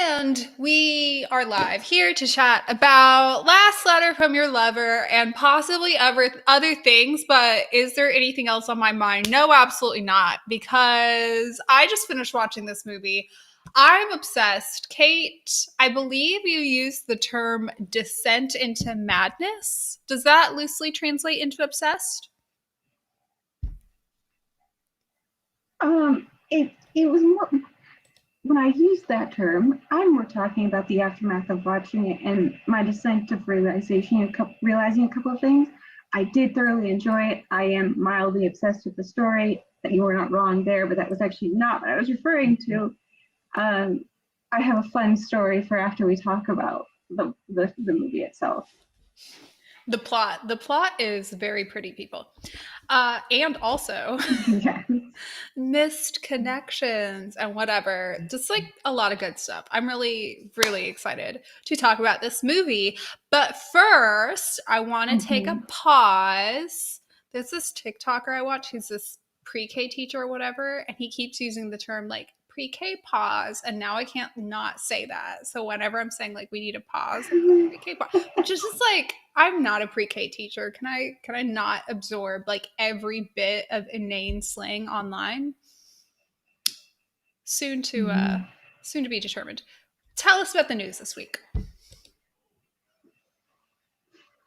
And we are live here to chat about Last Letter from Your Lover and possibly other things. But is there anything else on my mind? No, absolutely not. Because I just finished watching this movie. I'm obsessed. Kate, I believe you used the term descent into madness. Does that loosely translate into obsessed? It was more when I used that term, I'm more talking about the aftermath of watching it and my descent of realizing a couple of things. I did thoroughly enjoy it. I am mildly obsessed with the story. That you were not wrong there, but that was actually not what I was referring to. I have a fun story for after we talk about the movie itself. The plot is very pretty, people. And also Yeah. missed connections and whatever. Just like a lot of good stuff. I'm really, really excited to talk about this movie. But first, I want to take a Mhm. pause. There's this TikToker I watch. He's this pre-K teacher or whatever, and he keeps using the term like pre-K pause, and now I can't not say that. So whenever I'm saying like we need a pause, I'm like pre-K pause, which is just like I'm not a pre-K teacher. Can I not absorb like every bit of inane slang online? Soon to Mhm. soon to be determined. Tell us about the news this week.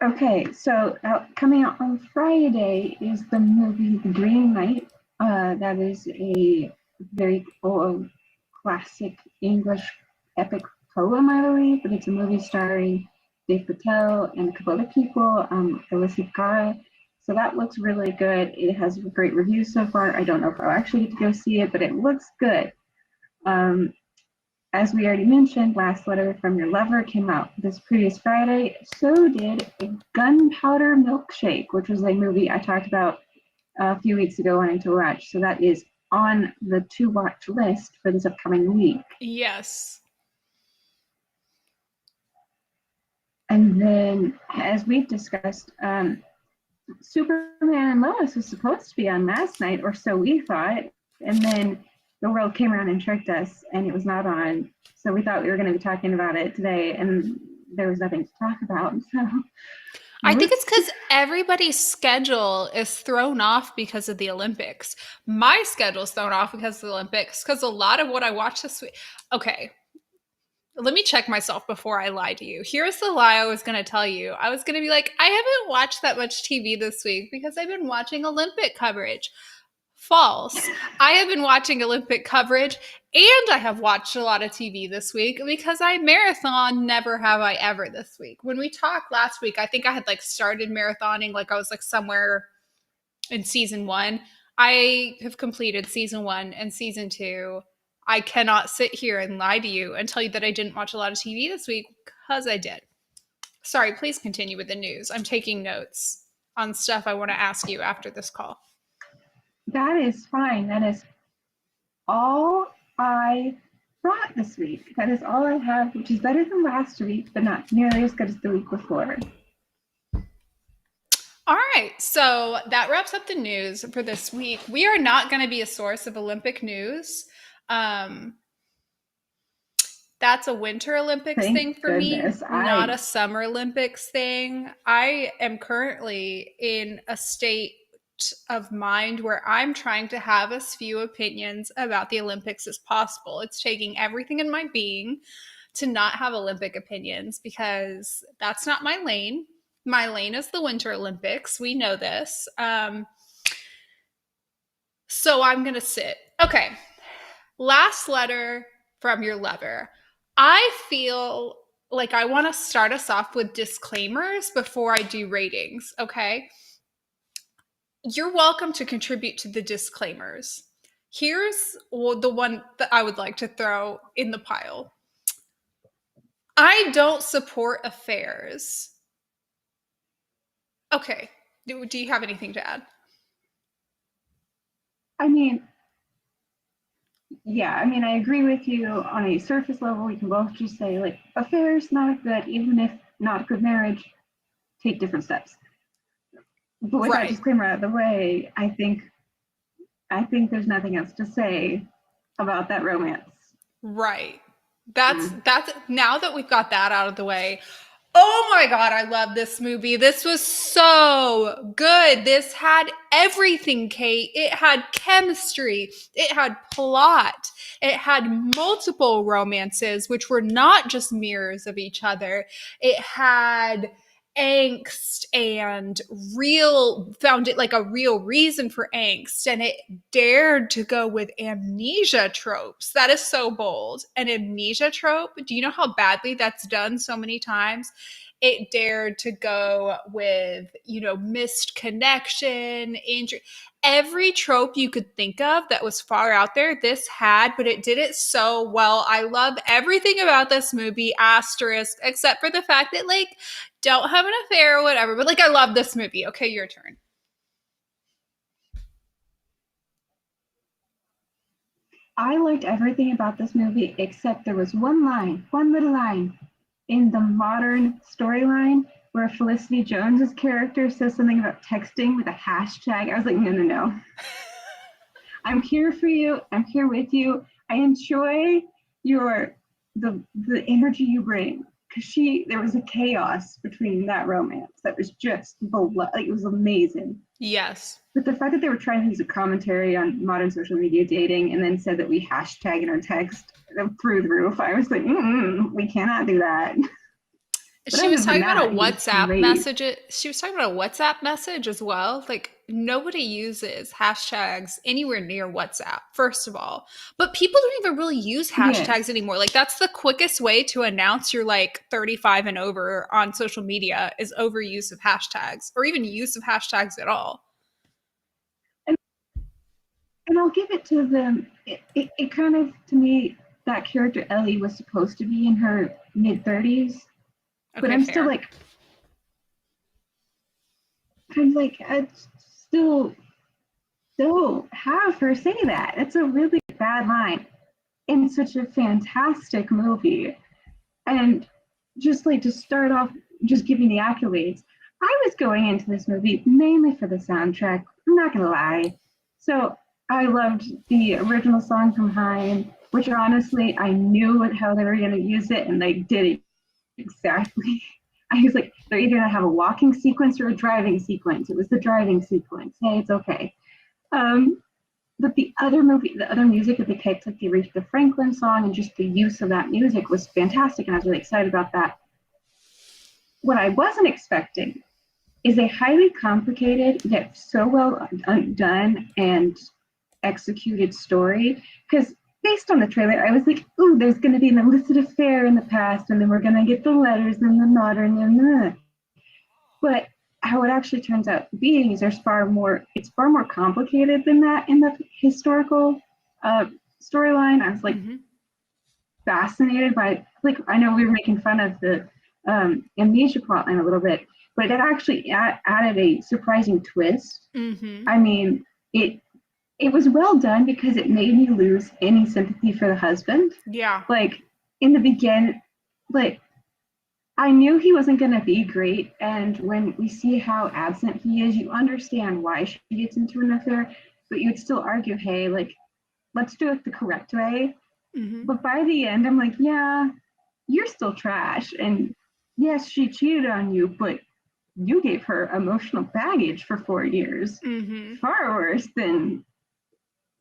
Okay, so coming out on Friday is the movie The Green Knight. That is a very old classic English epic poem, I believe, but it's a movie starring Dave Patel and a couple other people, Alyssa Cara. So that looks really good. It has great reviews so far. I don't know if I'll actually get to go see it, but it looks good. Um, as we already mentioned, Last Letter from Your Lover came out this previous Friday. So did Gunpowder Milkshake, which was a movie I talked about a few weeks ago wanting to watch. So that is on the to watch list for this upcoming week. Yes. And then, as we've discussed, Superman and Lois was supposed to be on last night, or so we thought. And then the world came around and tricked us, and it was not on. So we thought we were going to be talking about it today, and there was nothing to talk about. So I think it's whoops. because everybody's schedule is thrown off because of the Olympics. My schedule's thrown off because of the Olympics, because a lot of what I watched this week. Okay, let me check myself before I lie to you. Here's the lie I was going to tell you. I was going to be like, I haven't watched that much TV this week because I've been watching Olympic coverage. False. I have been watching Olympic coverage and I have watched a lot of TV this week because I marathon never have I ever this week. When we talked last week, I think I had like started marathoning, like I was like somewhere in season 1. I have completed season 1 and season 2. I cannot sit here and lie to you and tell you that I didn't watch a lot of TV this week because I did. Sorry, please continue with the news. I'm taking notes on stuff I want to ask you after this call. That is fine. That is all I brought this week. That is all I have, which is better than last week, but not nearly as good as the week before. All right, so that wraps up the news for this week. We are not going to be a source of Olympic news. That's a Winter Olympics Thank thing for me, goodness. not a Summer Olympics thing. I am currently in a state of mind where I'm trying to have as few opinions about the Olympics as possible. It's taking everything in my being to not have Olympic opinions because that's not my lane. My lane is the Winter Olympics. We know this. So I'm going to sit. Okay. Last letter from your lover. I feel like I want to start us off with disclaimers before I do ratings. Okay. You're welcome to contribute to the disclaimers. Here's the one that I would like to throw in the pile. I don't support affairs. Okay. Do you have anything to add? I mean, yeah, I mean, I agree with you on a surface level. We can both just say, like, affairs not good, even if not good marriage, take different steps. But with that Right. disclaimer out of the way, I think there's nothing else to say about that romance. Right. That's now that we've got that out of the way. Oh my god, I love this movie. This was so good. This had everything, Kate. It had chemistry, it had plot, it had multiple romances, which were not just mirrors of each other. It had angst and real found it like a real reason for angst, and it dared to go with amnesia tropes. That is so bold. An amnesia trope, do you know how badly that's done so many times? It dared to go with, missed connection, injury, every trope you could think of that was far out there, this had, but it did it so well. I love everything about this movie, asterisk, except for the fact that, like, don't have an affair or whatever. But, like, I love this movie. Okay, your turn. I liked everything about this movie except there was one little line in the modern storyline where Felicity Jones's character says something about texting with a hashtag. I was like, no, no, no. I'm here for you. I'm here with you. I enjoy your the energy you bring, because there was a chaos between that romance that was just like, it was amazing. Yes. But the fact that they were trying to use a commentary on modern social media dating and then said that we hashtag in our text through the roof, I was like, we cannot do that. But She other was than talking about that, a it was WhatsApp great. message. She was talking about a WhatsApp message as well. Like, nobody uses hashtags anywhere near WhatsApp, first of all. But people don't even really use Yes. hashtags anymore. Like, that's the quickest way to announce you're like 35 and over on social media is overuse of hashtags, or even use of hashtags at all. And, and I'll give it to them. It kind of, to me, that character Ellie was supposed to be in her mid 30s, but Okay, I'm still fair. like, kind of like, I still don't have her say that. It's a really bad line in such a fantastic movie. And just like to start off, just giving the accolades, I was going into this movie mainly for the soundtrack. I'm not gonna lie. So I loved the original song from Haim, which honestly I knew how they were gonna use it, and they did it exactly. I was like, they're either gonna have a walking sequence or a driving sequence. It was the driving sequence. Hey, it's okay. Um, but the other music that they picked, like the Aretha Franklin song, and just the use of that music was fantastic, and I was really excited about that. What I wasn't expecting is a highly complicated yet so well done and executed story. Because based on the trailer, I was like, "Ooh, there's going to be an illicit affair in the past, and then we're going to get the letters and the modern and the." But how it actually turns out being is there's far more. It's far more complicated than that in the historical storyline. I was like Mm-hmm. fascinated by, like, I know we were making fun of the amnesia plotline a little bit, but it actually added a surprising twist. Mm-hmm. I mean, it was well done because it made me lose any sympathy for the husband. Yeah. Like in the beginning, like I knew he wasn't going to be great, and when we see how absent he is, you understand why she gets into an affair, but you'd still argue, hey, like, let's do it the correct way. Mm-hmm. But by the end, I'm like, yeah, you're still trash. And yes, she cheated on you, but you gave her emotional baggage for 4 years. Mm-hmm. Far worse than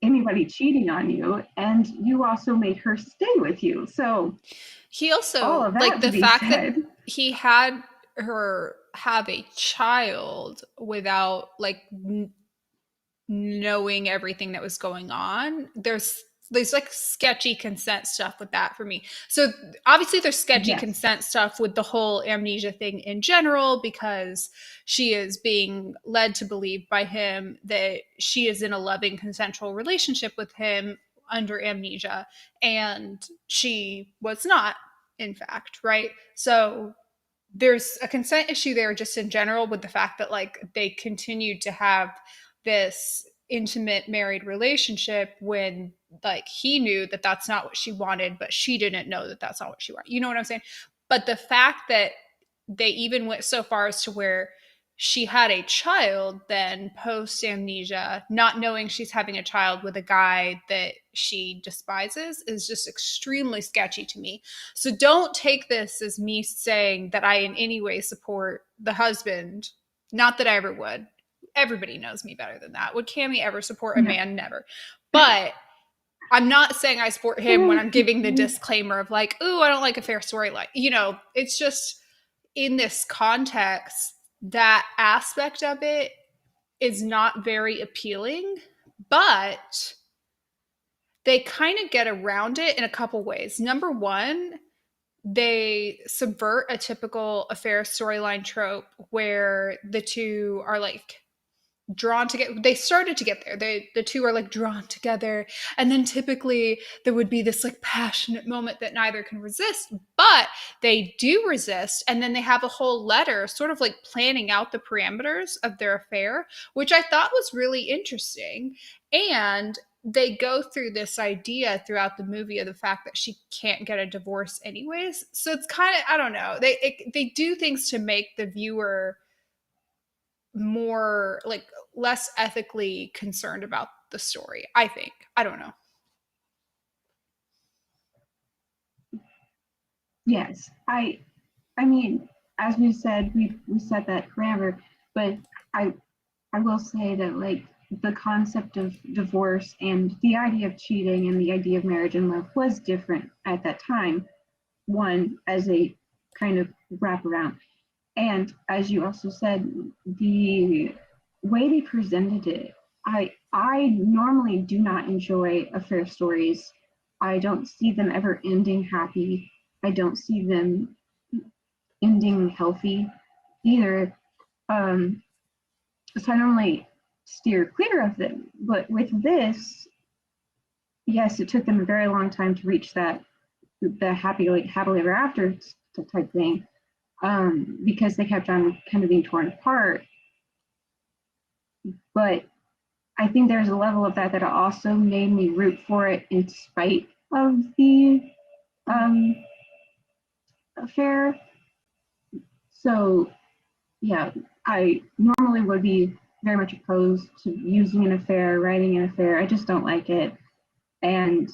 anybody cheating on you. And you also made her stay with you. So, He all also, of like, that to the be fact that said, he had her have a child without, like, knowing everything that was going on. There's like sketchy consent stuff with that for me. So obviously there's sketchy yes. consent stuff with the whole amnesia thing in general, because she is being led to believe by him that she is in a loving consensual relationship with him under amnesia, and she was not, in fact, right? So there's a consent issue there just in general, with the fact that, like, they continued to have this intimate married relationship when, like, he knew that that's not what she wanted, but she didn't know that that's not what she wanted. You know what I'm saying? But the fact that they even went so far as to where she had a child then post amnesia, not knowing she's having a child with a guy that she despises is just extremely sketchy to me. So don't take this as me saying that I in any way support the husband. Not that I ever would. Everybody knows me better than that. Would Cammie ever support a No. man? Never. But I'm not saying I support him when I'm giving the disclaimer of like, ooh, I don't like a fair storyline. It's just in this context, that aspect of it is not very appealing, but they kind of get around it in a couple ways. Number one, they subvert a typical affair storyline trope where the two are like drawn together. They started to get there. The two are like drawn together, and then typically there would be this like passionate moment that neither can resist, but they do resist, and then they have a whole letter sort of like planning out the parameters of their affair, which I thought was really interesting. And they go through this idea throughout the movie of the fact that she can't get a divorce anyways. So it's kind of, I don't know, they do things to make the viewer more like less ethically concerned about the story, I think. I don't know. Yes, I mean, as we said, we set that grammar, but I I will say that like the concept of divorce and the idea of cheating and the idea of marriage and love was different at that time. One as a kind of wraparound, and as you also said, the way they presented it, I normally do not enjoy affair stories. I don't see them ever ending happy. I don't see them ending healthy either. Um, so I normally steer clear of them. But with this, yes, it took them a very long time to reach that the happily ever after type thing, because they kept on kind of being torn apart. But I think there's a level of that also made me root for it in spite of the um, affair. So yeah, I normally would be very much opposed to using an affair, writing an affair. I just don't like it. And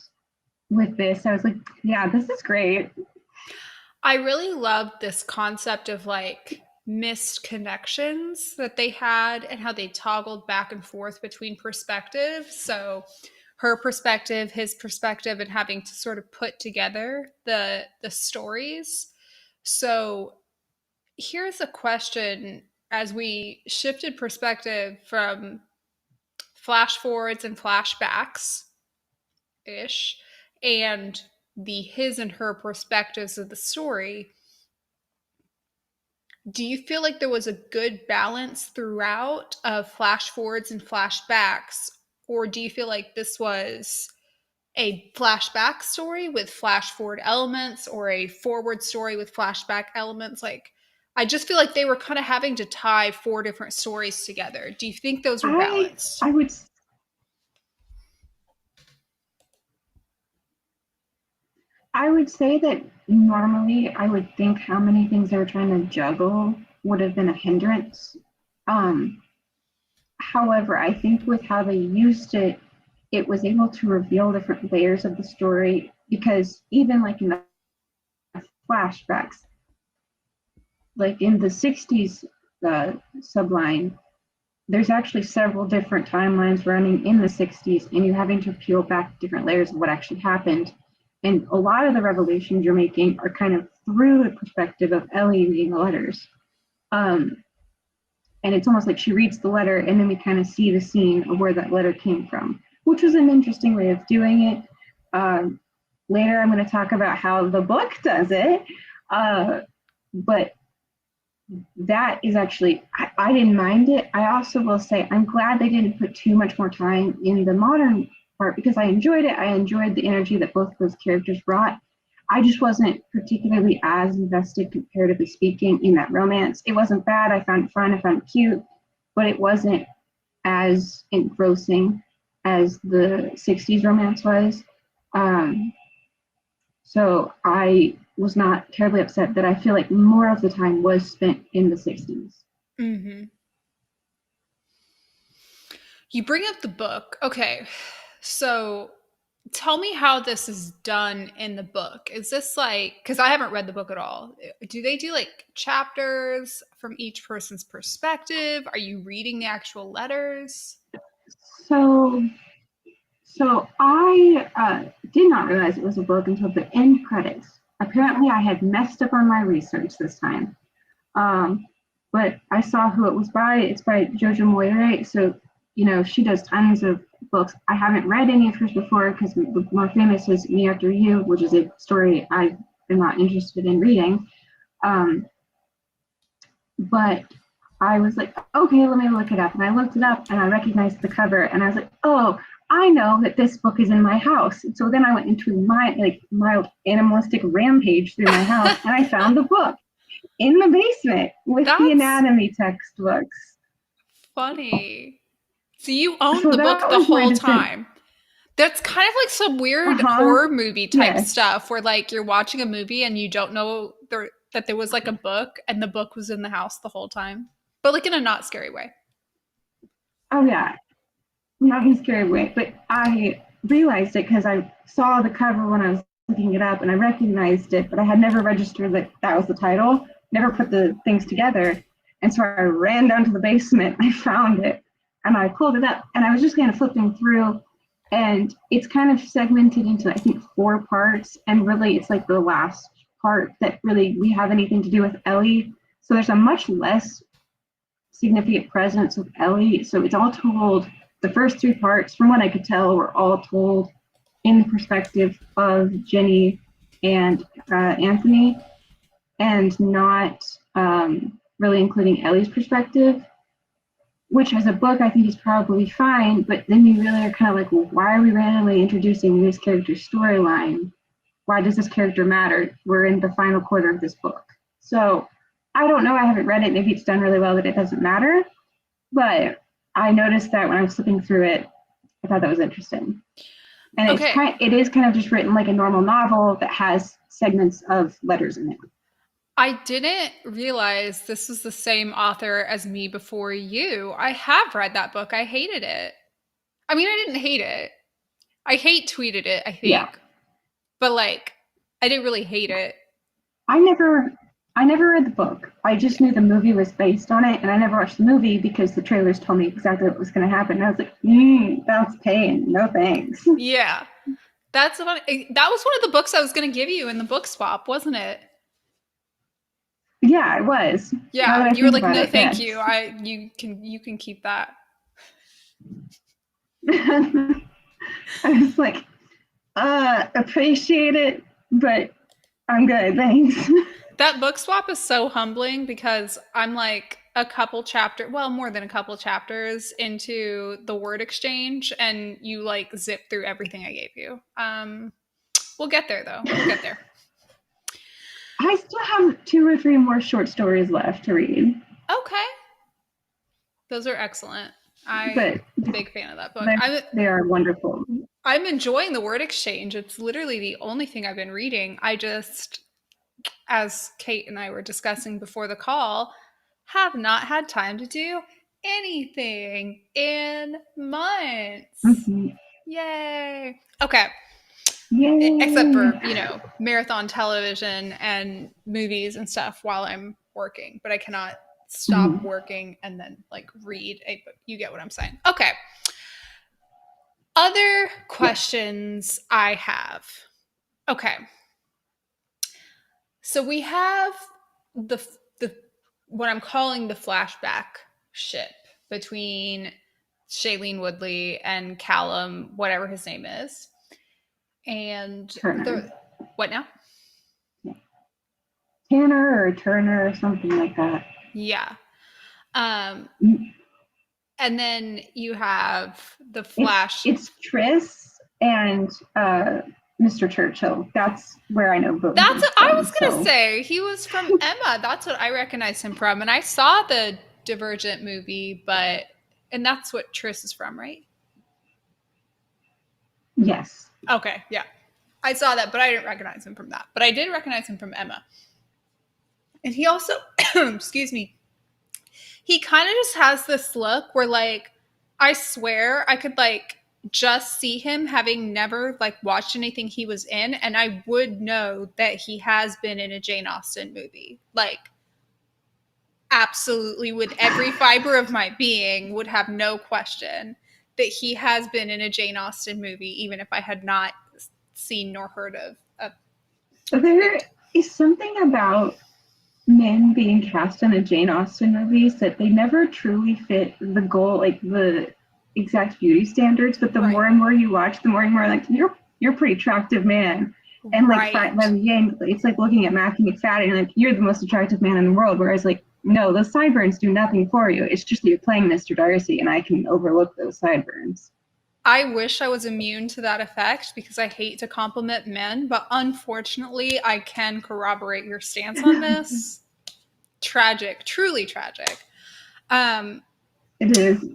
with this, I was like, yeah, this is great. I really loved this concept of like missed connections that they had and how they toggled back and forth between perspectives. So her perspective, his perspective, and having to sort of put together the stories. So here's a question as we shifted perspective from flash forwards and flashbacks ish and the his and her perspectives of the story. Do you feel like there was a good balance throughout of flash forwards and flashbacks, or do you feel like this was a flashback story with flash forward elements or a forward story with flashback elements? Like, I just feel like they were kind of having to tie four different stories together. Do you think those were I balanced? I would I would say that normally I would think how many things they were trying to juggle would have been a hindrance. Um, However, I think with how they used it, it was able to reveal different layers of the story because even like in the flashbacks, like in the 60s subline, there's actually several different timelines running in the 60s, and you're having to peel back different layers of what actually happened. And a lot of the revelations you're making are kind of through the perspective of Ellie reading the letters. Um, and it's almost like she reads the letter, and then we kind of see the scene of where that letter came from, which was an interesting way of doing it. Later, I'm going to talk about how the book does it. But that is actually, I didn't mind it. I also will say I'm glad they didn't put too much more time in the modern part because I enjoyed it. I enjoyed the energy that both those characters brought. I just wasn't particularly as invested, comparatively speaking, in that romance. It wasn't bad. I found it fun. I found it cute, but it wasn't as engrossing as the 60s romance was. So I was not terribly upset that I feel like more of the time was spent in the 60s. Mm-hmm. You bring up the book. Okay. So tell me how this is done in the book. Is this like, because I haven't read the book at all. Do they do like chapters from each person's perspective? Are you reading the actual letters? So, so I did not realize it was a book until the end credits. Apparently, I had messed up on my research this time. Um, but I saw who it was by. It's by Jojo Moyre. So, she does tons of books. I haven't read any of hers before because the more famous is Me After You, which is a story I am not interested in reading. Um, but I was like, okay, let me look it up. And I looked it up and I recognized the cover and I was like, oh, I know that this book is in my house. So then I went into my like mild animalistic rampage through my house and I found the book in the basement with the That's anatomy textbooks. funny. So you owned So the book that the was my whole decision. time. That's kind of like some weird Uh-huh. horror movie type Yes. stuff where like you're watching a movie and you don't know that there was like a book and the book was in the house the whole time. But like in a not scary way. Oh yeah. Not in a scary way. But I realized it because I saw the cover when I was looking it up and I recognized it, but I had never registered that that was the title, never put the things together. And so I ran down to the basement, I found it, and I pulled it up. And I was just kind of flipping through, and it's kind of segmented into, I think, 4 parts. And really, it's like the last part that really we have anything to do with Ellie. So there's a much less significant presence of Ellie. So it's all told, the first 3 parts, from what I could tell, were all told in the perspective of Jenny and Anthony, and not really including Ellie's perspective, which as a book I think is probably fine, but then you really are kind of like, well, why are we randomly introducing this character's storyline? Why does this character matter? We're in the final quarter of this book. So I don't know. I haven't read it. Maybe it's done really well that it doesn't matter. But I noticed that when I was flipping through it, I thought that was interesting. And Okay. it is kind of just written like a normal novel that has segments of letters in it. I didn't realize this was the same author as Me Before You. I have read that book. I hated it. I mean, I didn't hate it. I hate tweeted it, I Yeah. think. But like I didn't really hate it. I never I never read the book. I Yeah. just knew the movie was based on it, and I never watched the movie because the trailers told me exactly what was going to happen. And I was like, that's pain. No thanks. Yeah. That was one of the books I was going to give you in the book swap, wasn't it? Yeah, it was. Now that Yeah, I you were think like, about "No, it, thank yes. you. You can keep that." I was like, appreciate it, but I'm good, thanks. That book swap is so humbling because I'm like a couple chapter, well, more than a couple chapters into the word exchange and you like zip through everything I gave you. We'll get there though. We'll get there. I still have 2 or 3 more short stories left to read, Okay. Those are excellent. I'm but a big fan of that book. they are wonderful. I'm enjoying the word exchange. It's literally the only thing I've been reading. I just, as Kate and I were discussing before the call, have not had time to do anything in months. Mm-hmm. Yay. Okay. Except Yay! for, marathon television and movies and stuff while I'm working, but I cannot stop Mm-hmm. working and then like read a book. You get what I'm saying. Okay. Other Yes. questions I have. Okay. So we have the the what I'm calling the flashback ship between Shailene Woodley and Callum, whatever his name is. And Turner. the what now? Yeah. Tanner or Turner or something like that. Yeah. Um Mm. and then you have the It's flash. it's Tris and Mr. Churchill. That's where I know both of That's them what I from. was gonna So say. He was from Emma. That's what I recognize him from. And I saw the Divergent movie, and that's what Tris is from, right? yes. Okay, yeah. I saw that, but I didn't recognize him from that. But I did recognize him from Emma. And he also, excuse me, He kind of just has this look where, like, I swear I could, like, just see him having never, like, watched anything he was in, and I would know that he has been in a Jane Austen movie. Like, absolutely, with every fiber of my being, would have no question that he has been in a Jane Austen movie, even if I had not seen nor heard of There it. is something about men being cast in the Jane Austen movies that they never truly fit the goal, like the exact beauty standards. But the more Right. and more you watch, the more and more like you're a pretty attractive man. And like by Right. the end, it's like looking at Matthew McFadden and like you're the most attractive man in the world. Whereas like no, those sideburns do nothing for you. It's just that you're playing Mr. Darcy, and I can overlook those sideburns. I wish I was immune to that effect because I hate to compliment men, but unfortunately, I can corroborate your stance on this. Tragic, truly tragic. Um, It is.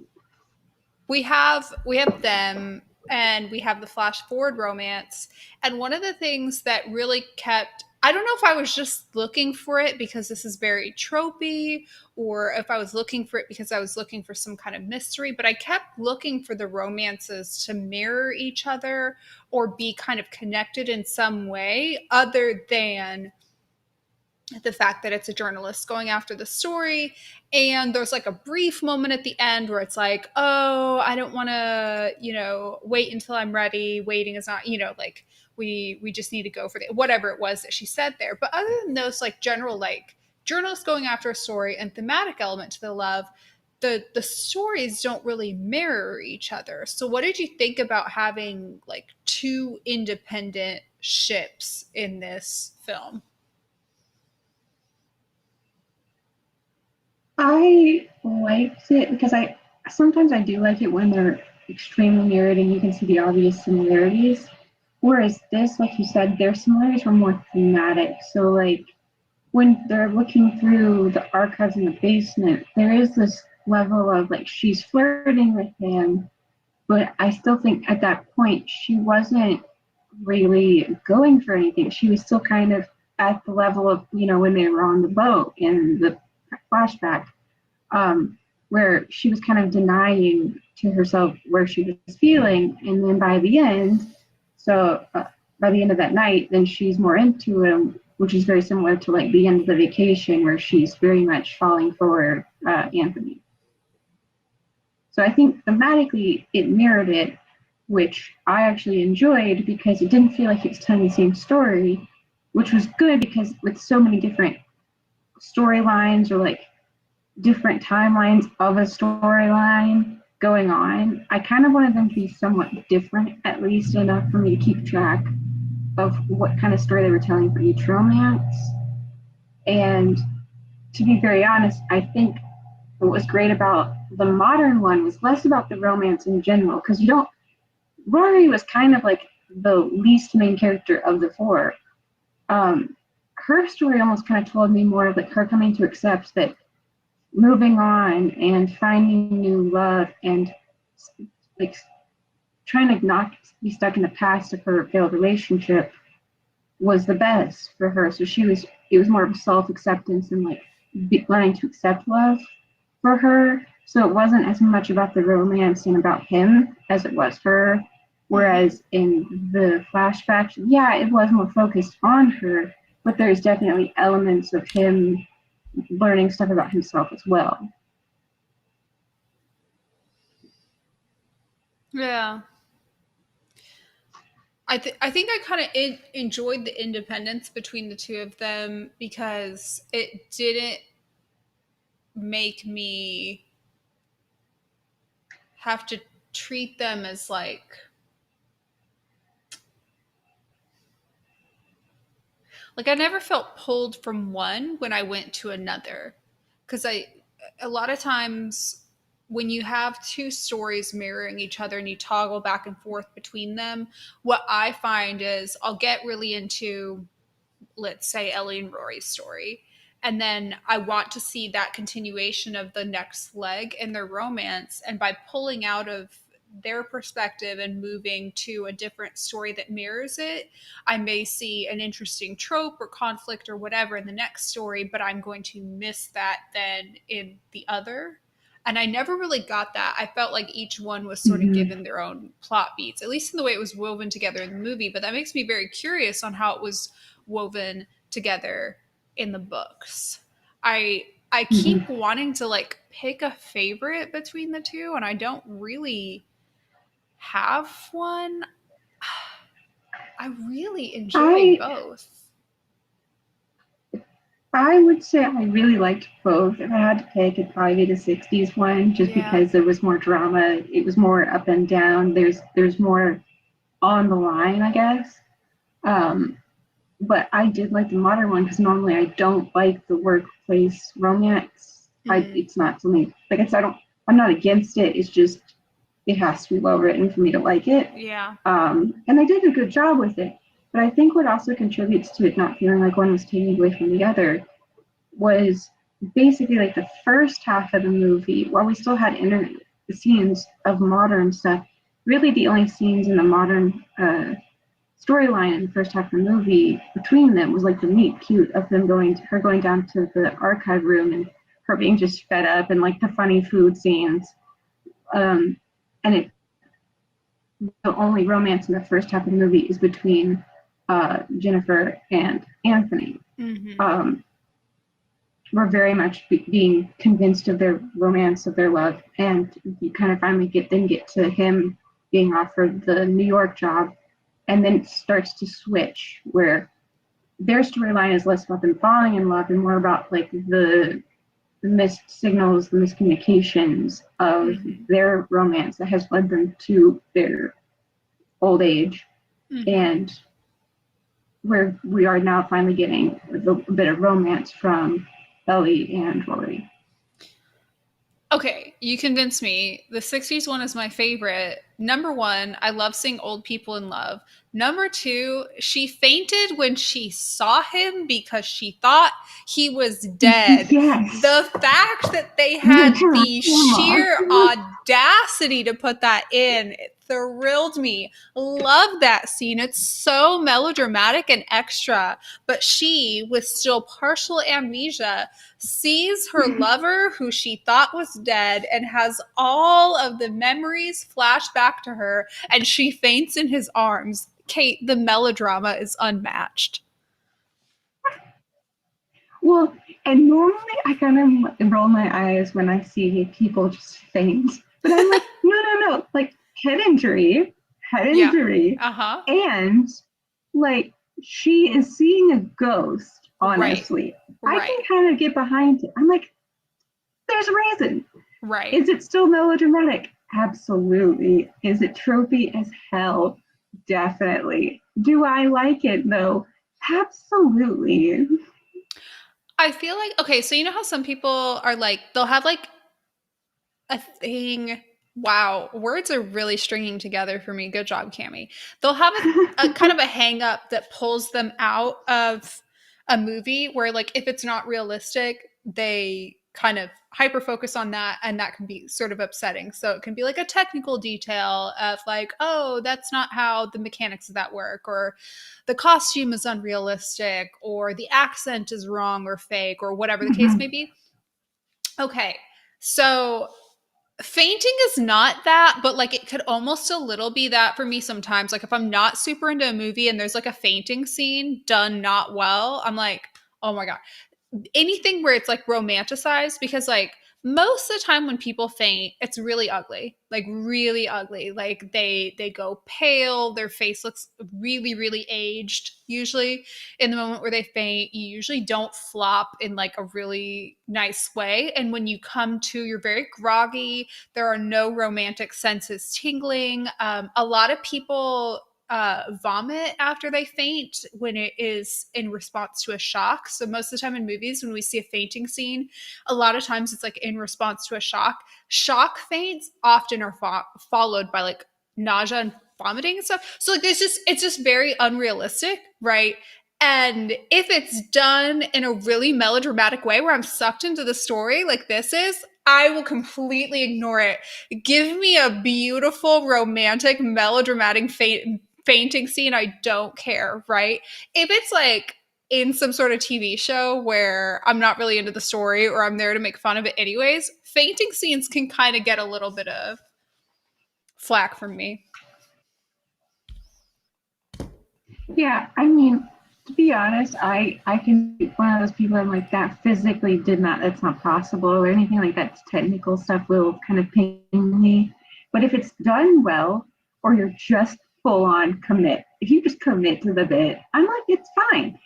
we have them, and we have the flash forward romance, and one of the things that really kept, I don't know if I was just looking for it because this is very tropey, or if I was looking for it because I was looking for some kind of mystery, but I kept looking for the romances to mirror each other or be kind of connected in some way other than the fact that it's a journalist going after the story. And there's like a brief moment at the end where it's like, oh, I don't want to, wait until I'm ready. Waiting is not, like, we just need to go for the whatever it was that she said there. But other than those, like, general, like, journalists going after a story and thematic element to the love, the stories don't really mirror each other. So what did you think about having like two independent ships in this film? I liked it because I sometimes I do like it when they're extremely mirrored and you can see the obvious similarities. Whereas this, like you said, their similarities were more thematic. So like when they're looking through the archives in the basement, there is this level of like she's flirting with him, but I still think at that point she wasn't really going for anything. She was still kind of at the level of, when they were on the boat in the flashback, where she was kind of denying to herself where she was feeling. And then by the end, by the end of that night, then she's more into him, which is very similar to like the end of the vacation, where she's very much falling for Anthony. So I think thematically it mirrored it, which I actually enjoyed because it didn't feel like it was telling the same story, which was good because with so many different storylines or like different timelines of a storyline going on, I kind of wanted them to be somewhat different, at least enough for me to keep track of what kind of story they were telling for each romance. And to be very honest, I think what was great about the modern one was less about the romance in general, because you don't, Rory was kind of like the least main character of the four. Her story almost kind of told me more of like her coming to accept that moving on and finding new love and like trying to not be stuck in the past of her failed relationship was the best for her. So it was more of a self acceptance and like learning to accept love for her. So it wasn't as much about the romance and about him as it was her. Mm-hmm. Whereas in the flashback, yeah, it was more focused on her, but there's definitely elements of him learning stuff about himself as well. Yeah. I think I kind of enjoyed the independence between the two of them because it didn't make me have to treat them as like I never felt pulled from one when I went to another, because I a lot of times when you have two stories mirroring each other and you toggle back and forth between them, what I find is I'll get really into, let's say, Ellie and Rory's story. And then I want to see that continuation of the next leg in their romance. And by pulling out of their perspective and moving to a different story that mirrors it, I may see an interesting trope or conflict or whatever in the next story, but I'm going to miss that then in the other. And I never really got that. I felt like each one was sort of Mhm. given their own plot beats, at least in the way it was woven together in the movie. But that makes me very curious on how it was woven together in the books. I keep Mhm. wanting to like pick a favorite between the two, and I don't really have one. I really enjoyed I both. I would say I really liked both. If I had to pick, it'd probably be the '60s one, just Yeah. because there was more drama. It was more up and down. There's more on the line, I guess. Um, but I did like the modern one because normally I don't like the workplace romance. Mm, It's not something like I said. I'm not against it. It's just it has to be well written for me to like it. yeah. And they did a good job with it. But I think what also contributes to it not feeling like one was taking away from the other was basically like the first half of the movie, while we still had scenes of modern stuff. Really, the only scenes in the modern storyline in the first half of the movie between them was like the meet cute of them her going down to the archive room and her being just fed up and like the funny food scenes. Um, and it the only romance in the first half of the movie is between Jennifer and Anthony. Mm-hmm. Um, we're very much being convinced of their romance, of their love, and you kind of finally get to him being offered the New York job, and then it starts to switch where their storyline is less about them falling in love and more about like the missed signals, the miscommunications of Mm-hmm. their romance that has led them to their old age, Mm-hmm. and where we are now finally getting a bit of romance from Ellie and Rory. Okay, you convinced me. The 60s one is my favorite. Number one, I love seeing old people in love. Number two, she fainted when she saw him because she thought he was dead. Yes, The fact that they the had the drama. sheer audacity to put that in, it thrilled me. Love that scene. It's so melodramatic and extra. But she, with still partial amnesia, sees her lover, who she thought was dead, and has all of the memories flash back to her, and she faints in his arms. Kate, the melodrama is unmatched. Well, and normally I kind of roll my eyes when I see people just faint, but I'm like, no, no, no, like head Yeah. injury, Uh huh. and like she is seeing a ghost. Right. Honestly, I can Right. kind of get behind it. I'm like, there's a reason. Right. Is it still melodramatic? Absolutely. Is it tropey as hell? Definitely. Do I like it though? Absolutely. I feel like, okay, so you know how some people are like, they'll have like a thing. Wow, words are really stringing together for me. Good job, Cammie. They'll have a kind of a hang up that pulls them out of a movie where, like, if it's not realistic, they kind of hyper focus on that, and that can be sort of upsetting. So it can be like a technical detail of, like, oh, that's not how the mechanics of that work, or the costume is unrealistic, or the accent is wrong or fake, or whatever the case may Mhm. be. Okay, so fainting is not that, but like it could almost a little be that for me sometimes. Like if I'm not super into a movie and there's like a fainting scene done not well, I'm like, oh my God, anything where it's like romanticized, because like most of the time when people faint, it's really ugly, like really ugly. Like they go pale, their face looks really really aged. Usually in the moment where they faint, you usually don't flop in like a really nice way, and when you come to, you're very groggy. There are no romantic senses tingling. A lot of people vomit after they faint when it is in response to a shock. So most of the time in movies, when we see a fainting scene, a lot of times it's like in response to a shock. Shock faints often are followed by like nausea and vomiting and stuff. So like there's just, it's just very unrealistic, right? And if it's done in a really melodramatic way where I'm sucked into the story like this is, I will completely ignore it. Give me a beautiful, romantic, melodramatic fainting scene. I don't care, right? If it's like in some sort of TV show where I'm not really into the story or I'm there to make fun of it anyways, fainting scenes can kind of get a little bit of flack from me. Yeah, I mean, to be honest, I can be one of those people I'm like that physically did not that's not possible or anything like that. Technical stuff will kind of pain me. But if it's done well, or you're just full on commit, if you just commit to the bit, I'm like, it's fine.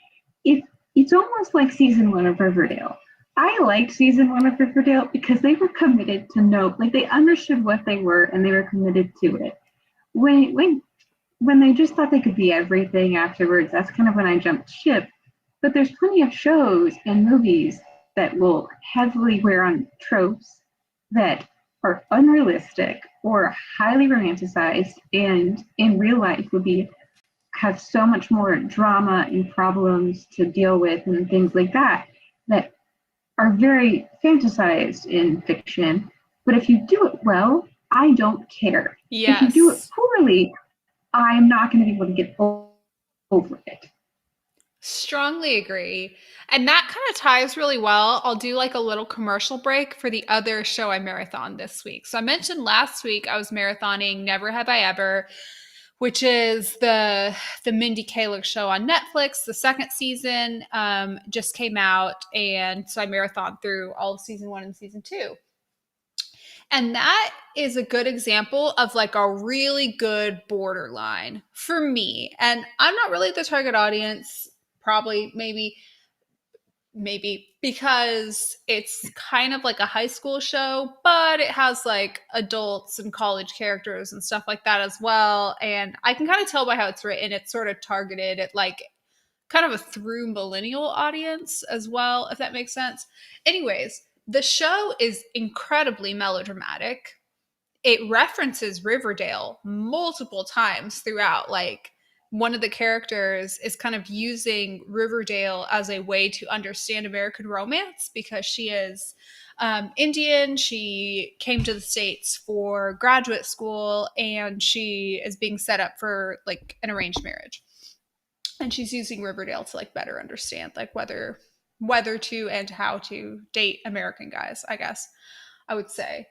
If it's almost like season one of Riverdale. I liked season one of Riverdale because they were committed to know, like they understood what they were and they were committed to it. When they just thought they could be everything afterwards, that's kind of when I jumped ship. But there's plenty of shows and movies that will heavily wear on tropes that are unrealistic or highly romanticized and in real life would be have so much more drama and problems to deal with and things like that that are very fantasized in fiction. But if you do it well, I don't care. If you do it Yes. poorly, I'm not going to be able to get over it. Strongly agree. And that kind of ties really well. I'll do like a little commercial break for the other show I marathon this week. So I mentioned last week I was marathoning Never Have I Ever, which is the Mindy Kaling show on Netflix. The second season just came out, and so I marathon through all of season 1 and season 2. And that is a good example of like a really good borderline for me. And I'm not really the target audience, probably, maybe because it's kind of like a high school show, but it has like adults and college characters and stuff like that as well. And I can kind of tell by how it's written, it's sort of targeted at like kind of a through millennial audience as well, if that makes sense. Anyways, the show is incredibly melodramatic. It references Riverdale multiple times throughout. Like, one of the characters is kind of using Riverdale as a way to understand American romance because she is Indian. She came to the States for graduate school and she is being set up for like an arranged marriage. And she's using Riverdale to like better understand like whether to and how to date American guys, I guess I would say.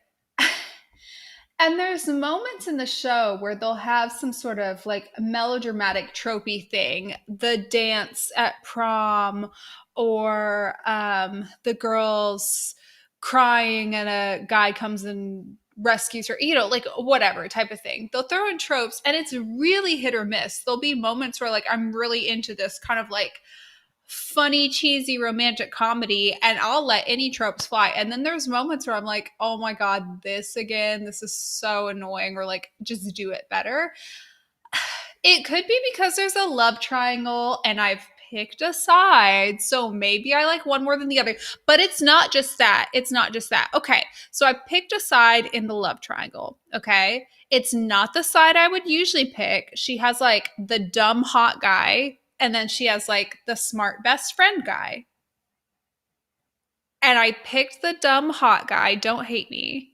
And there's moments in the show where they'll have some sort of like melodramatic tropey thing, the dance at prom, or the girls crying and a guy comes and rescues her, like whatever type of thing. They'll throw in tropes and it's really hit or miss. There'll be moments where like I'm really into this kind of like funny, cheesy romantic comedy, and I'll let any tropes fly. And then there's moments where I'm like, oh my God, this again, this is so annoying, or like, just do it better. It could be because there's a love triangle and I've picked a side. So maybe I like one more than the other. But it's not just that. It's not just that. Okay. So I picked a side in the love triangle. Okay. It's not the side I would usually pick. She has like the dumb hot guy, and then she has like the smart best friend guy. And I picked the dumb hot guy. Don't hate me.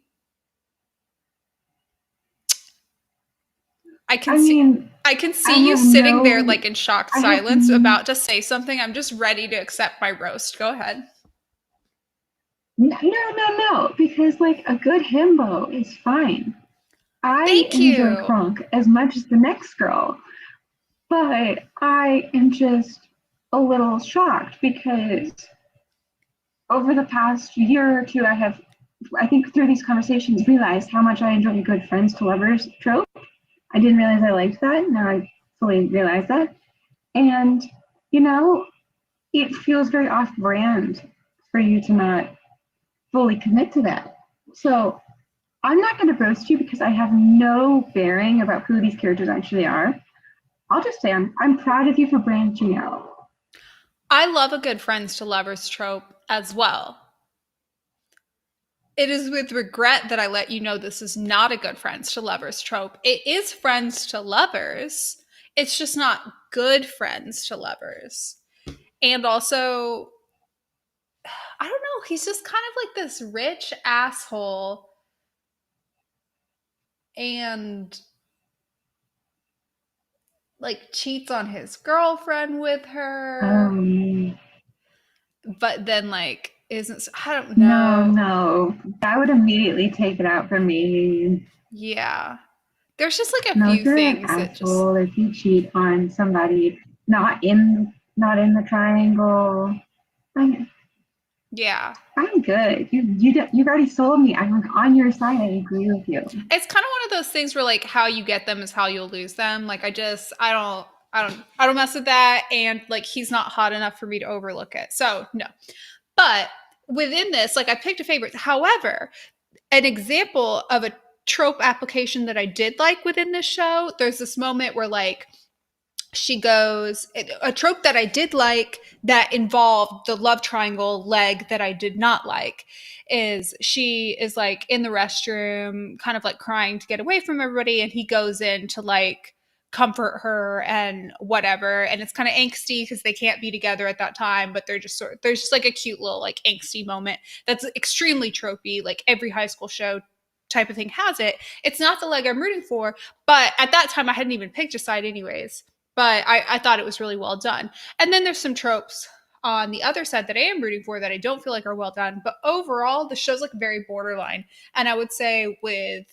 I can I see mean, I can I see you have sitting there no, like in shocked I have, silence about to say something. I'm just ready to accept my roast. Go ahead. no, because like a good himbo is fine. I Thank enjoy you. Crunk as much as the next girl, but I am just a little shocked because over the past year or two, I think through these conversations, realized how much I enjoy a good friends to lovers trope. I didn't realize I liked that. Now I fully realize that. And, you know, it feels very off brand for you to not fully commit to that. So I'm not going to roast you because I have no bearing about who these characters actually are. I'll just say I'm proud of you for branching out. I love a good friends to lovers trope as well. It is with regret that I let you know this is not a good friends to lovers trope. It is friends to lovers. It's just not good friends to lovers. And also, I don't know. He's just kind of like this rich asshole and like cheats on his girlfriend with her, Um, but then like isn't, I don't no, know. no, that would immediately take it out for me. Yeah. There's just like a No, if few you're an things that just, asshole, if you cheat on somebody not in the triangle, I'm yeah. I'm good. You've already sold me. I'm on your side. I agree with you. It's kind of one of those things where like how you get them is how you'll lose them. Like I don't mess with that, and like he's not hot enough for me to overlook it. So, no. But within this, like I picked a favorite. However, an example of a trope application that I did like within this show, there's this moment where like she goes, a trope that I did like that involved the love triangle leg that I did not like is she is like in the restroom kind of like crying to get away from everybody, and he goes in to like comfort her and whatever, and it's kind of angsty because they can't be together at that time, but they're just sort of, there's just like a cute little like angsty moment that's extremely tropey, like every high school show type of thing has it. It's not the leg I'm rooting for, but at that time I hadn't even picked a side anyways, but I thought it was really well done. And then there's some tropes on the other side that I am rooting for that I don't feel like are well done. But overall, the show's like very borderline. And I would say with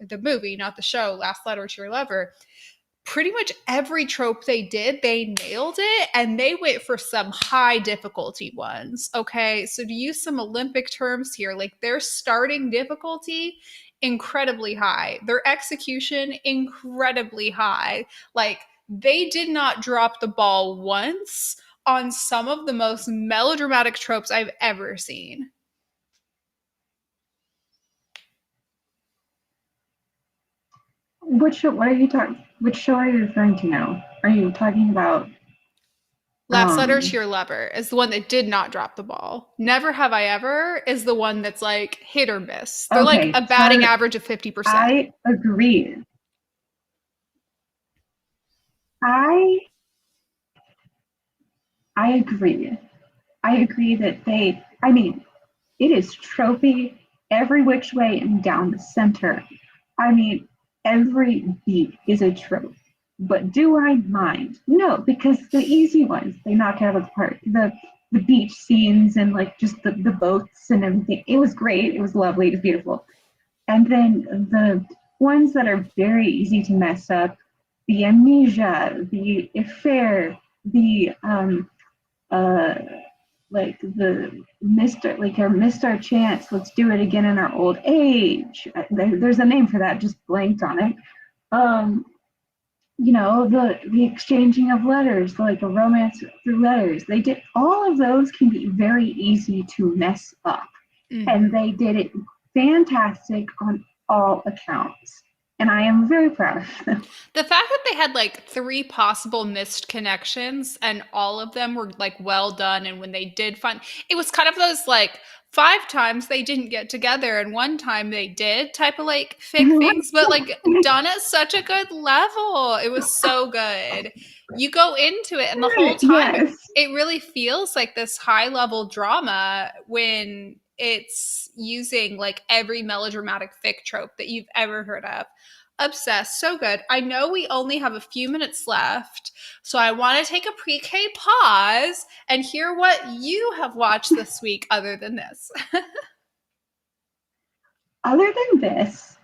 the movie, not the show, Last Letter to Your Lover, pretty much every trope they did, they nailed it, and they went for some high difficulty ones. Okay, so to use some Olympic terms here, like their starting difficulty, incredibly high, their execution, incredibly high. Like they did not drop the ball once on some of the most melodramatic tropes I've ever seen. What are you talking? Which show are you referring to now? Are you talking about? Last Letter to Um, Your Lover is the one that did not drop the ball. Never Have I Ever is the one that's like hit or miss. They're like okay, a batting average of 50%. I agree. I I agree. I agree that they. I mean, it is trophy every which way and down the center. I mean, every beat is a trope. But do I mind? No, because the easy ones they knock out of the park. The beach scenes and like just the boats and everything. It was great. It was lovely. It was beautiful. And then the ones that are very easy to mess up, the amnesia, the affair, the uh like the missed our chance, let's do it again in our old age. There's a name for that, just blanked on it. um the exchanging of letters, like a romance through letters, they did all of those can be very easy to mess up, and Mm-hmm. they did it fantastic on all accounts, and I am very proud of them. The fact that they had like three possible missed connections and all of them were like well done. And when they did find, it was kind of those like five times they didn't get together and one time they did type of like fake things, but like done at such a good level. It was so good. You go into it and the whole time Yes. it really feels like this high level drama when it's using like every melodramatic fic trope that you've ever heard of. Obsessed. So good. I know we only have a few minutes left, so I want to take a pre K pause and hear what you have watched this week other than this. Other than this,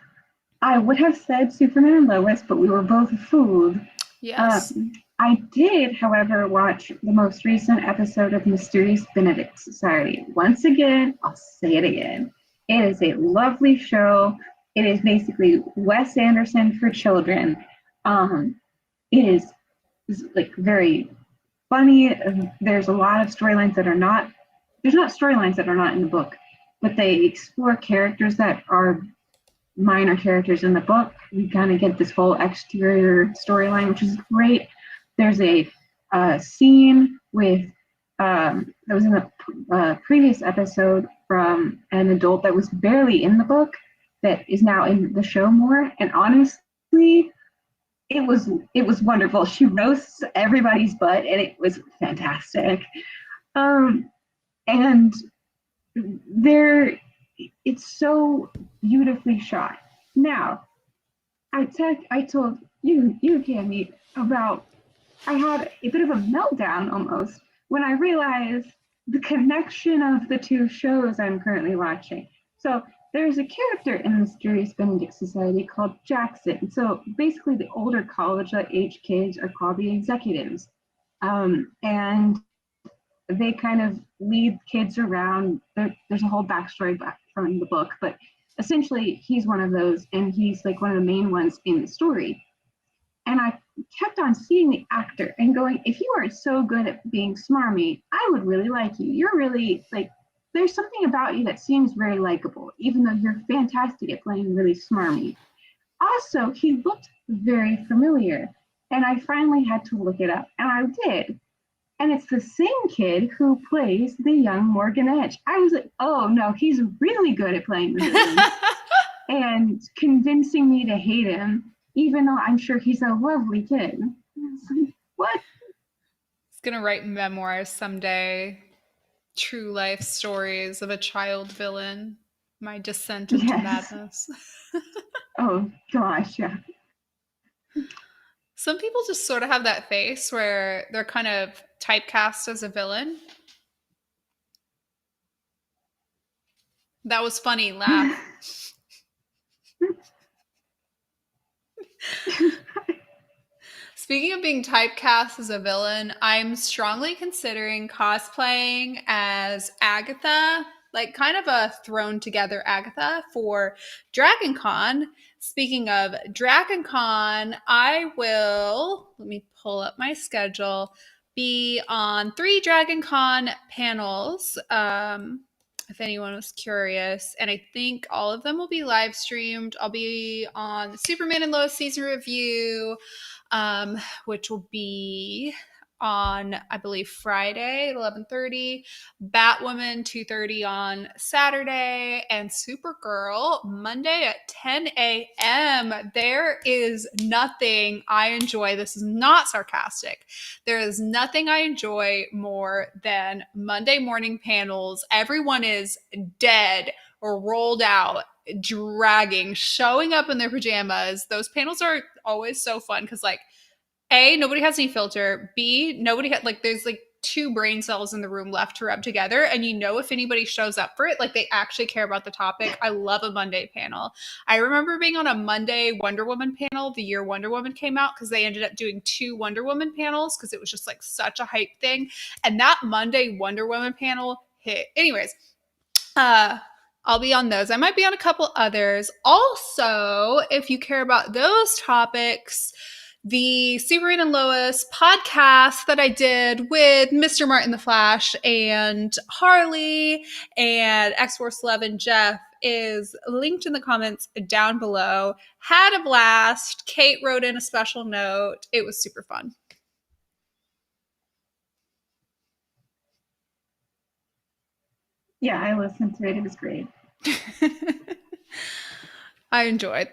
I would have said Superman and Lois, but we were both fooled. Yes. I did, however, watch the most recent episode of Mysterious Benedict Society. Once again, I'll say it again. It is a lovely show. It is basically Wes Anderson for children. Um, it is like very funny. There's a lot of storylines that are not. There's not storylines that are not in the book, but they explore characters that are minor characters in the book. We kind of get this whole exterior storyline, which is great. There's a scene with that was in the previous episode from an adult that was barely in the book that is now in the show more. And honestly, it was wonderful. She roasts everybody's butt, and it was fantastic. Um, And there, it's so beautifully shot. Now, I told you, Cammie, about I had a bit of a meltdown almost when I realized the connection of the two shows I'm currently watching. So there's a character in the Mysterious Benedict Society called Jackson. So basically, the older college age kids are called the executives. And they kind of lead kids around. There's a whole backstory back from the book, but essentially, he's one of those, and he's like one of the main ones in the story. And I kept on seeing the actor and going, if you are so good at being smarmy, I would really like you. You're really like, there's something about you that seems very likable, even though you're fantastic at playing really smarmy. Also, he looked very familiar. And I finally had to look it up, and I did. And it's the same kid who plays the young Morgan Edge. I was like, oh no, he's really good at playing the villain and convincing me to hate him, even though I'm sure he's a lovely kid. Like, what? He's gonna write memoirs someday. True life stories of a child villain. My descent into Yes. madness. Oh gosh, yeah. Some people just sort of have that face where they're kind of typecast as a villain. That was funny. Laugh. Speaking of being typecast as a villain, I'm strongly considering cosplaying as Agatha, like kind of a thrown together Agatha for Dragon Con. Speaking of Dragon Con, I will, let me pull up my schedule, be on 3 Dragon Con panels. If anyone was curious, and I think all of them will be live streamed. I'll be on the Superman and Lois season review, which will be on, I believe, Friday at 11:30, Batwoman 2:30 on Saturday, and Supergirl Monday at 10 a.m. There is nothing I enjoy. This is not sarcastic. There is nothing I enjoy more than Monday morning panels. Everyone is dead or rolled out, dragging, showing up in their pajamas. Those panels are always so fun because, like, A, nobody has any filter. B, nobody had, like, there's like 2 brain cells in the room left to rub together. And you know, if anybody shows up for it, like, they actually care about the topic. I love a Monday panel. I remember being on a Monday Wonder Woman panel the year Wonder Woman came out because they ended up doing 2 Wonder Woman panels because it was just like such a hype thing. And that Monday Wonder Woman panel hit. Anyways, uh, I'll be on those. I might be on a couple others. Also, if you care about those topics, the Superman and Lois podcast that I did with Mr. Martin the Flash and Harley and X Force 11 Jeff is linked in the comments down below. Had a blast. Kate wrote in a special note. It was super fun. Yeah, I listened to it. It was great. I enjoyed.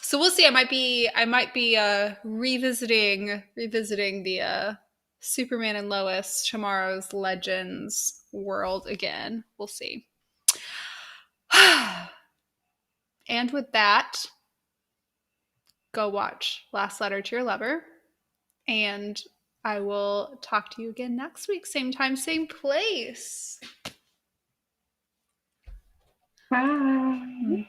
So we'll see. I might be revisiting the Superman and Lois Tomorrow's Legends world again. We'll see. And with that, go watch Last Letter to Your Lover, and I will talk to you again next week, same time, same place. Bye. Bye.